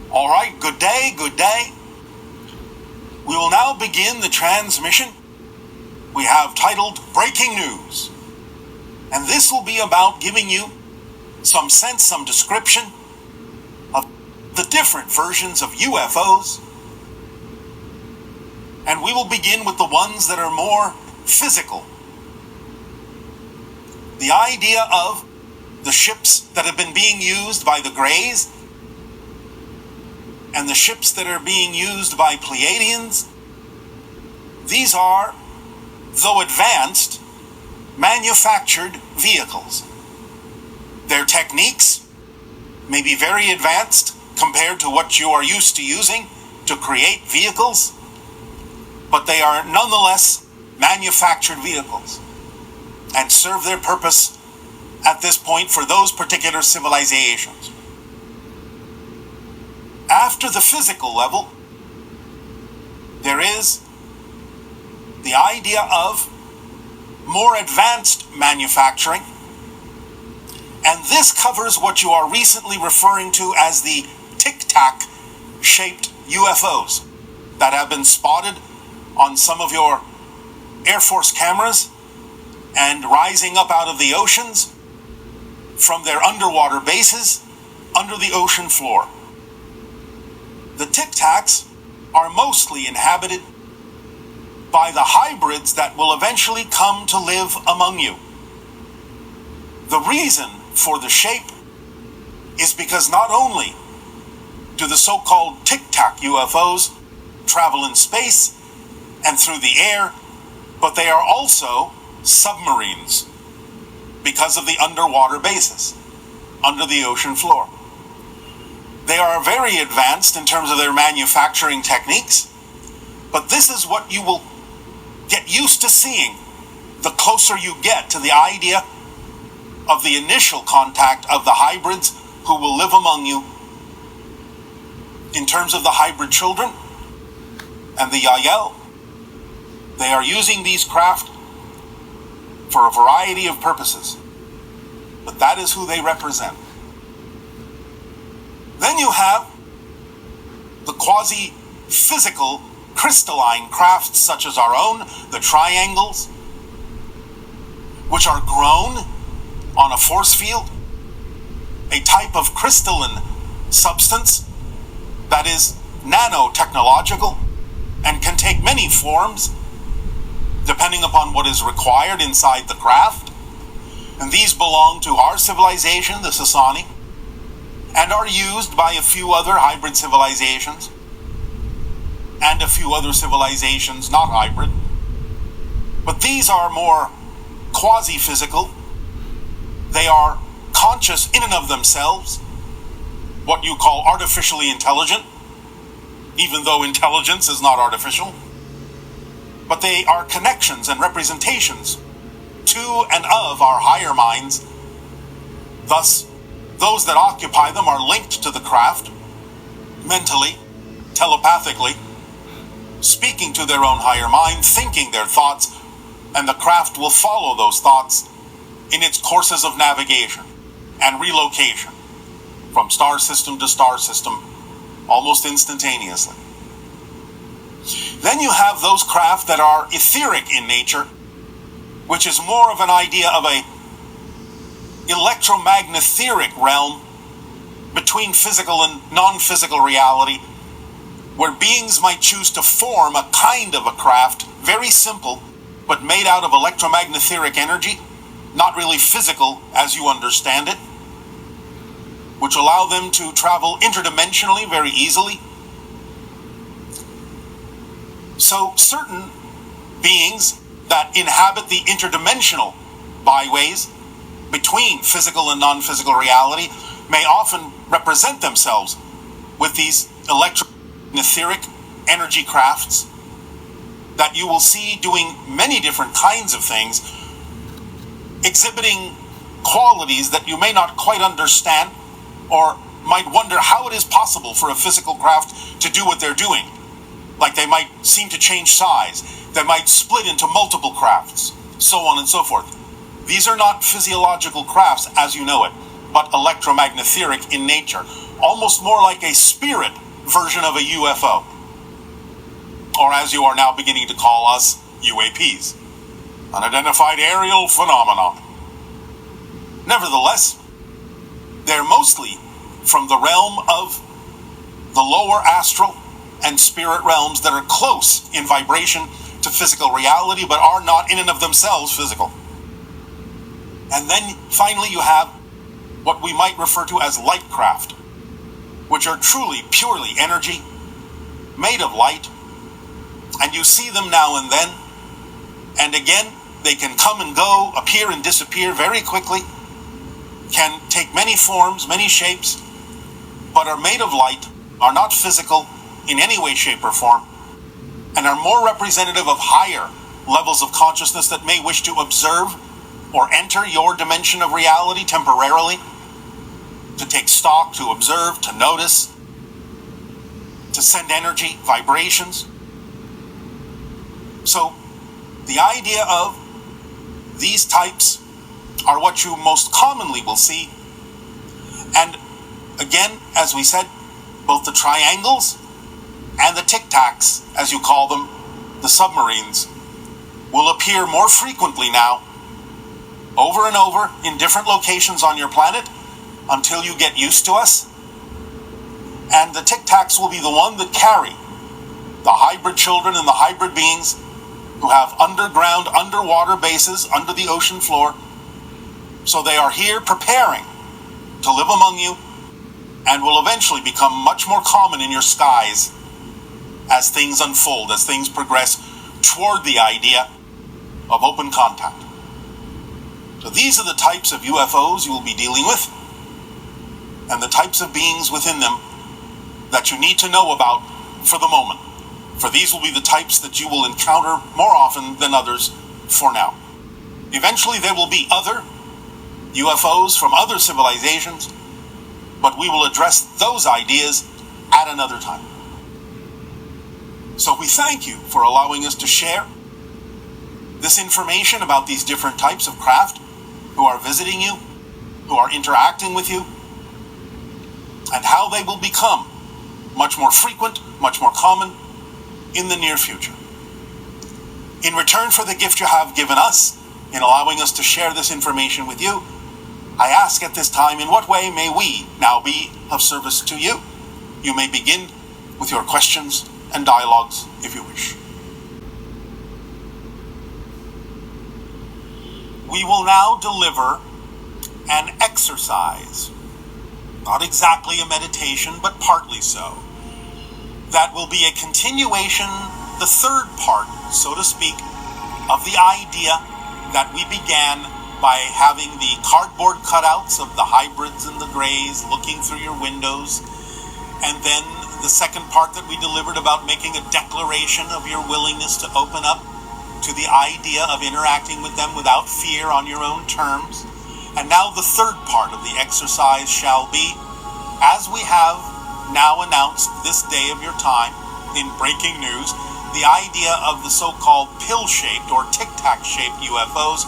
All right, good day, good day. We will now begin the transmission we have titled Breaking News. And this will be about giving you some sense, some description of the different versions of UFOs. And we will begin with the ones that are more physical. The idea of the ships that have been being used by the Greys and the ships that are being used by Pleiadians. These are, though advanced, manufactured vehicles. Their techniques may be very advanced compared to what you are used to using to create vehicles, but they are nonetheless manufactured vehicles and serve their purpose at this point for those particular civilizations. After the physical level, there is the idea of more advanced manufacturing, and this covers what you are recently referring to as the tic-tac shaped UFOs that have been spotted on some of your Air Force cameras and rising up out of the oceans from their underwater bases under the ocean floor. The tic-tacs are mostly inhabited by the hybrids that will eventually come to live among you. The reason for the shape is because not only do the so-called tic-tac UFOs travel in space and through the air, but they are also submarines because of the underwater bases under the ocean floor. They are very advanced in terms of their manufacturing techniques, but this is what you will get used to seeing the closer you get to the idea of the initial contact of the hybrids who will live among you. In terms of the hybrid children and the Yael, they are using these craft for a variety of purposes, but that is who they represent. Then you have the quasi-physical crystalline crafts such as our own, the triangles, which are grown on a force field, a type of crystalline substance that is nanotechnological and can take many forms depending upon what is required inside the craft. And these belong to our civilization, the Sasani, and are used by a few other hybrid civilizations and a few other civilizations not hybrid. But these are more quasi-physical. They are conscious in and of themselves, what you call artificially intelligent, even though intelligence is not artificial. But they are connections and representations to and of our higher minds. Thus, those that occupy them are linked to the craft, mentally, telepathically, speaking to their own higher mind, thinking their thoughts, and the craft will follow those thoughts in its courses of navigation and relocation from star system to star system almost instantaneously. Then you have those craft that are etheric in nature, which is more of an idea of a electromagnetic realm between physical and non-physical reality, where beings might choose to form a kind of a craft, very simple, but made out of electromagnetic energy, not really physical as you understand it, which allow them to travel interdimensionally very easily. So certain beings that inhabit the interdimensional byways between physical and non-physical reality may often represent themselves with these electro-etheric energy crafts that you will see doing many different kinds of things, exhibiting qualities that you may not quite understand or might wonder how it is possible for a physical craft to do what they're doing. Like they might seem to change size, they might split into multiple crafts, so on and so forth. These are not physiological crafts as you know it, but electromagnetic in nature, almost more like a spirit version of a UFO, or as you are now beginning to call us, UAPs, unidentified aerial phenomena. Nevertheless, they're mostly from the realm of the lower astral and spirit realms that are close in vibration to physical reality, but are not in and of themselves physical. And then finally you have what we might refer to as light craft, which are truly, purely energy, made of light, and you see them now and then, and again, they can come and go, appear and disappear very quickly, can take many forms, many shapes, but are made of light, are not physical in any way, shape, or form, and are more representative of higher levels of consciousness that may wish to observe or enter your dimension of reality temporarily, to take stock, to observe, to notice, to send energy, vibrations. So, the idea of these types are what you most commonly will see. And again, as we said, both the triangles and the tic-tacs, as you call them, the submarines, will appear more frequently now, over and over, in different locations on your planet, until you get used to us. And the tic-tacs will be the one that carry the hybrid children and the hybrid beings who have underground, underwater bases under the ocean floor. So they are here preparing to live among you and will eventually become much more common in your skies as things unfold, as things progress toward the idea of open contact. So these are the types of UFOs you will be dealing with, and the types of beings within them that you need to know about for the moment. For these will be the types that you will encounter more often than others for now. Eventually there will be other UFOs from other civilizations, but we will address those ideas at another time. So we thank you for allowing us to share this information about these different types of craft who are visiting you, who are interacting with you, and how they will become much more frequent, much more common in the near future. In return for the gift you have given us in allowing us to share this information with you, I ask at this time, in what way may we now be of service to you? You may begin with your questions and dialogues if you wish. We will now deliver an exercise, not exactly a meditation, but partly so. That will be a continuation, the third part, so to speak, of the idea that we began by having the cardboard cutouts of the hybrids and the grays looking through your windows, and then the second part that we delivered about making a declaration of your willingness to open up to the idea of interacting with them without fear on your own terms. And now the third part of the exercise shall be, as we have now announced this day of your time in breaking news, the idea of the so-called pill-shaped or tic-tac-shaped UFOs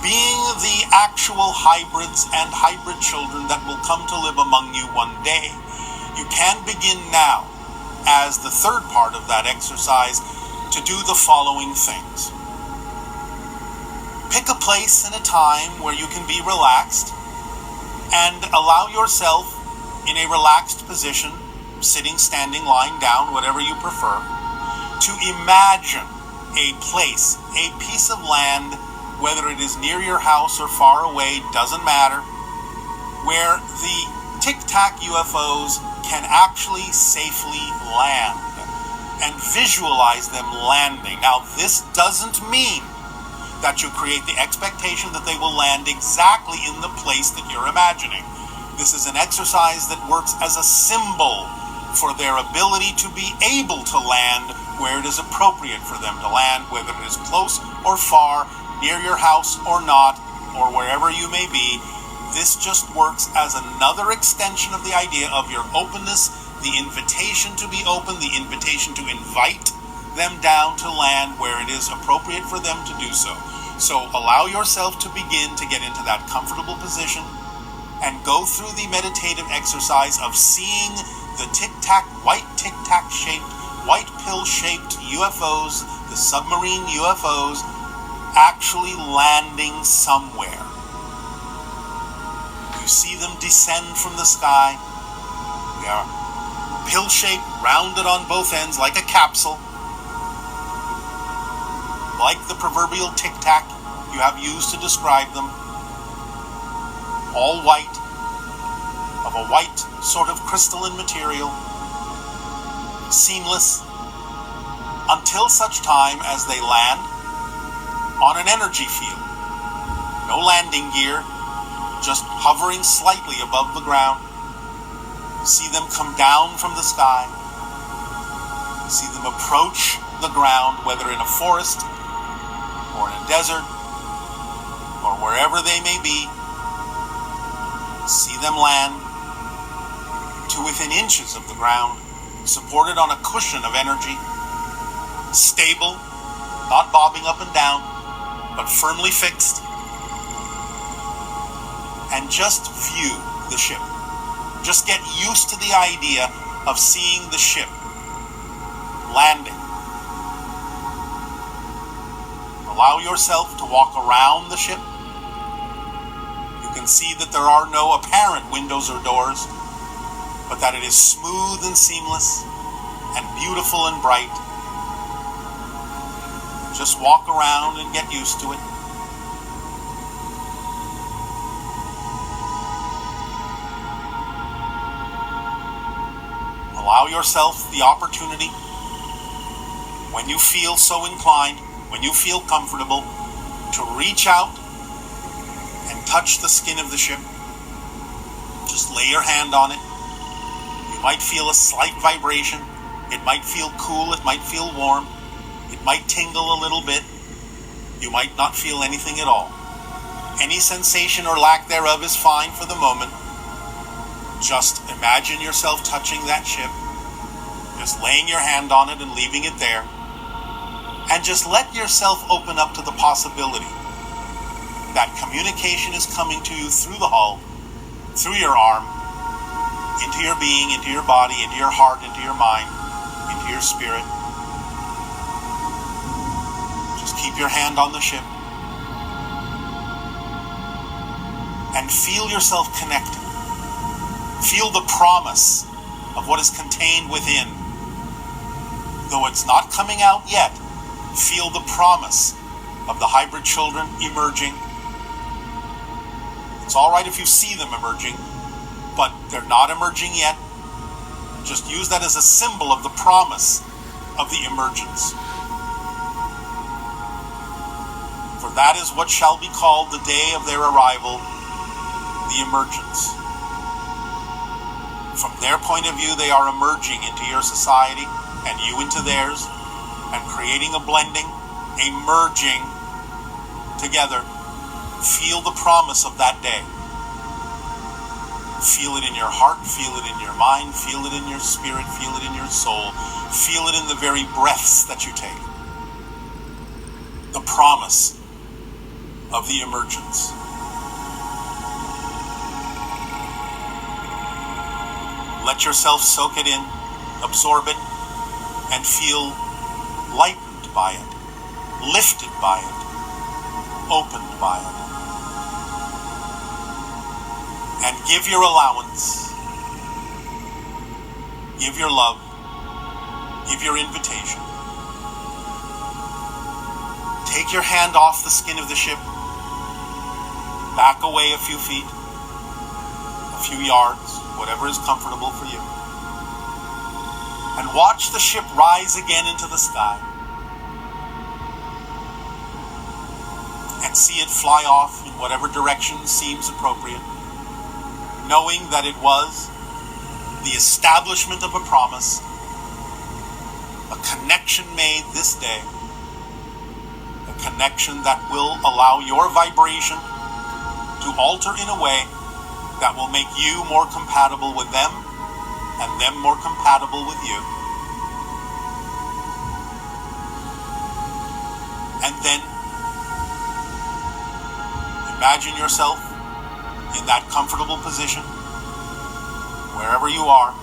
being the actual hybrids and hybrid children that will come to live among you one day. You can begin now, as the third part of that exercise, to do the following things. Pick a place and a time where you can be relaxed and allow yourself in a relaxed position, sitting, standing, lying down, whatever you prefer, to imagine a place, a piece of land, whether it is near your house or far away, doesn't matter, where the tic-tac UFOs can actually safely land and visualize them landing. Now, this doesn't mean that you create the expectation that they will land exactly in the place that you're imagining. This is an exercise that works as a symbol for their ability to be able to land where it is appropriate for them to land, whether it is close or far, near your house or not, or wherever you may be. This just works as another extension of the idea of your openness, the invitation to be open, the invitation to invite them down to land where it is appropriate for them to do so. So allow yourself to begin to get into that comfortable position and go through the meditative exercise of seeing the white tic-tac shaped, white pill-shaped UFOs, the submarine UFOs, actually landing somewhere. You see them descend from the sky. They are pill-shaped, rounded on both ends like a capsule, like the proverbial tic-tac you have used to describe them, all white, of a white sort of crystalline material, seamless, until such time as they land on an energy field. No landing gear, just hovering slightly above the ground. See them come down from the sky. See them approach the ground, whether in a forest or in a desert or wherever they may be. See them land to within inches of the ground, supported on a cushion of energy, stable, not bobbing up and down, but firmly fixed. And just view the ship. Just get used to the idea of seeing the ship landing. Allow yourself to walk around the ship. You can see that there are no apparent windows or doors, but that it is smooth and seamless and beautiful and bright. Just walk around and get used to it. Allow yourself the opportunity, when you feel so inclined, when you feel comfortable, to reach out and touch the skin of the ship. Just lay your hand on it. You might feel a slight vibration. It might feel cool, it might feel warm. It might tingle a little bit. You might not feel anything at all. Any sensation or lack thereof is fine for the moment. Just imagine yourself touching that ship, just laying your hand on it and leaving it there, and just let yourself open up to the possibility that communication is coming to you through the hull, through your arm, into your being, into your body, into your heart, into your mind, into your spirit. Just keep your hand on the ship and feel yourself connected. Feel the promise of what is contained within. Though it's not coming out yet, feel the promise of the hybrid children emerging. It's all right if you see them emerging, but they're not emerging yet. Just use that as a symbol of the promise of the emergence. For that is what shall be called the day of their arrival, the emergence. From their point of view, they are emerging into your society and you into theirs and creating a blending, a merging together. Feel the promise of that day. Feel it in your heart, feel it in your mind, feel it in your spirit, feel it in your soul, feel it in the very breaths that you take. The promise of the emergence. Let yourself soak it in, absorb it, and feel lightened by it, lifted by it, opened by it. And give your allowance, give your love, give your invitation. Take your hand off the skin of the ship, back away a few feet, a few yards, whatever is comfortable for you. And watch the ship rise again into the sky. And see it fly off in whatever direction seems appropriate, knowing that it was the establishment of a promise, a connection made this day, a connection that will allow your vibration to alter in a way that will make you more compatible with them and them more compatible with you. And then imagine yourself in in that comfortable position, wherever you are,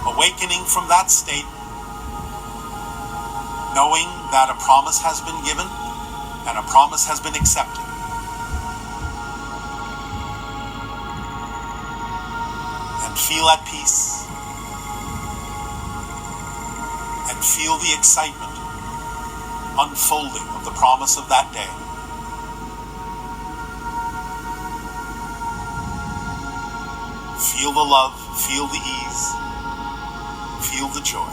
awakening from that state, knowing that a promise has been given and a promise has been accepted. And feel at peace and feel the excitement unfolding of the promise of that day. Feel the love, feel the ease, feel the joy.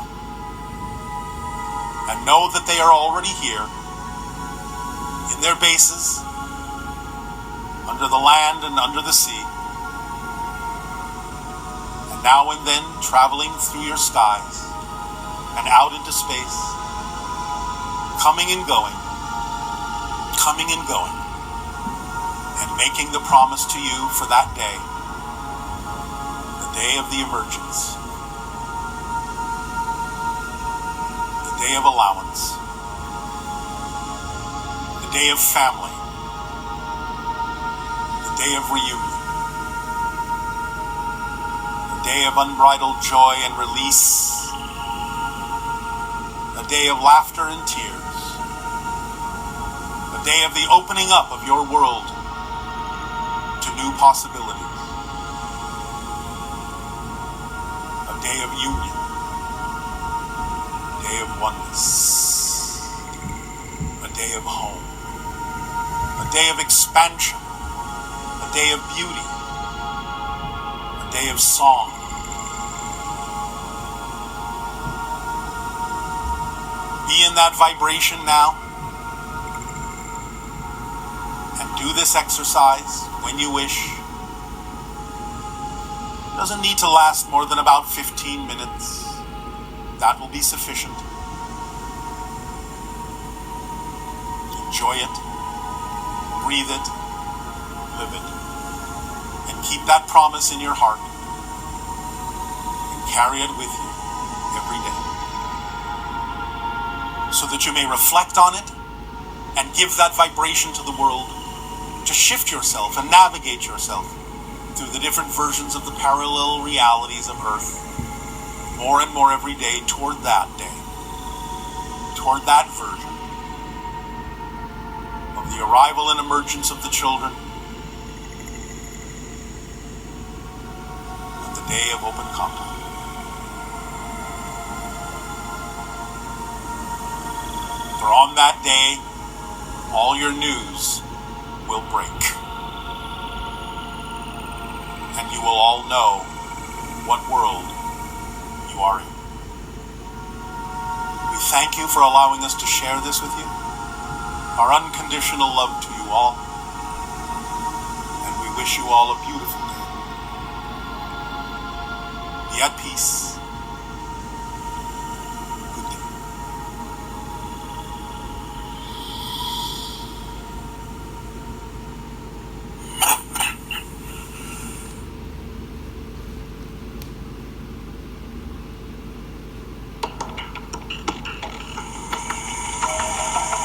And know that they are already here, in their bases, under the land and under the sea, and now and then traveling through your skies and out into space, coming and going, and making the promise to you for that day, the day of the emergence, the day of allowance, the day of family, the day of reunion, the day of unbridled joy and release, a day of laughter and tears, a day of the opening up of your world to new possibilities, a day of union, a day of oneness, a day of home, a day of expansion, a day of beauty, a day of song. Be in that vibration now and do this exercise when you wish. It doesn't need to last more than about 15 minutes. That will be sufficient. Enjoy it, breathe it, live it, and keep that promise in your heart and carry it with you every day, so that you may reflect on it and give that vibration to the world to shift yourself and navigate yourself through the different versions of the parallel realities of Earth, more and more every day toward that day, toward that version of the arrival and emergence of the children and the day of open contact. For on that day, all your news will break. And you will all know what world you are in. We thank you for allowing us to share this with you. Our unconditional love to you all. And we wish you all a beautiful day. Be at peace.